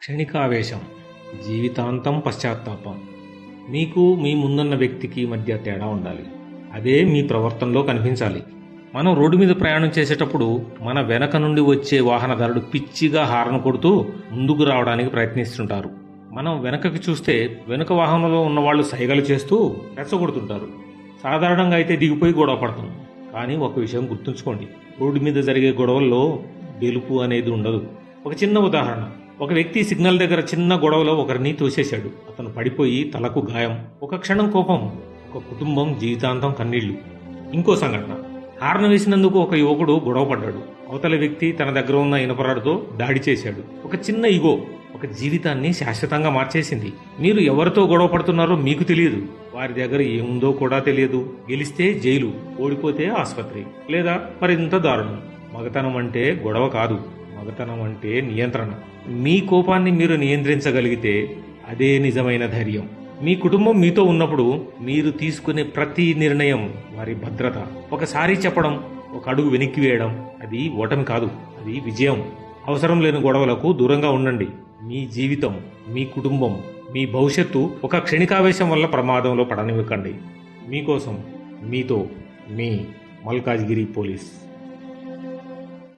క్షణికావేశం, జీవితాంతం పశ్చాత్తాపం. మీకు మీ ముందున్న వ్యక్తికి మధ్య తేడా ఉండాలి. అదే మీ ప్రవర్తనలో కనిపించాలి. మనం రోడ్డు మీద ప్రయాణం చేసేటప్పుడు మన వెనక నుండి వచ్చే వాహనదారుడు పిచ్చిగా హారన్ కొడుతూ ముందుకు రావడానికి ప్రయత్నిస్తుంటారు. మనం వెనకకి చూస్తే వెనుక వాహనంలో ఉన్న వాళ్ళు సైగలు చేస్తూ రెచ్చగొడుతుంటారు. సాధారణంగా అయితే దిగిపోయి గొడవ పడతాం. కానీ ఒక విషయం గుర్తుంచుకోండి, రోడ్డు మీద జరిగే గొడవల్లో గెలుపు అనేది ఉండదు. ఒక చిన్న ఉదాహరణ, ఒక వ్యక్తి సిగ్నల్ దగ్గర చిన్న గొడవలో ఒకరిని తోసేశాడు. అతను పడిపోయి తలకు గాయం. ఒక క్షణం కోపం, ఒక కుటుంబం జీవితాంతం కన్నీళ్లు. ఇంకో సంఘటన, హార్న్ వేసినందుకు ఒక యువకుడు గొడవ పడ్డాడు. అవతల వ్యక్తి తన దగ్గర ఉన్న ఇనపరాడుతో దాడి చేశాడు. ఒక చిన్న ఇగో ఒక జీవితాన్ని శాశ్వతంగా మార్చేసింది. మీరు ఎవరితో గొడవ పడుతున్నారో మీకు తెలియదు, వారి దగ్గర ఏముందో కూడా తెలియదు. గెలిస్తే జైలు, ఓడిపోతే ఆసుపత్రి, లేదా మరింత దారుణం. మగతనం అంటే గొడవ కాదు, మగతనం అంటే నియంత్రణ. మీ కోపాన్ని మీరు నియంత్రించగలిగితే అదే నిజమైన ధైర్యం. మీ కుటుంబం మీతో ఉన్నప్పుడు మీరు తీసుకునే ప్రతి నిర్ణయం వారి భద్రత. ఒకసారి చెప్పడం, ఒక అడుగు వెనక్కి వేయడం, అది ఓటమి కాదు, అది విజయం. అవసరం లేని గొడవలకు దూరంగా ఉండండి. మీ జీవితం, మీ కుటుంబం, మీ భవిష్యత్తు ఒక క్షణికావేశం వల్ల ప్రమాదంలో పడనివ్వకండి. మీకోసం, మీతో, మీ మల్కాజ్గిరి పోలీస్.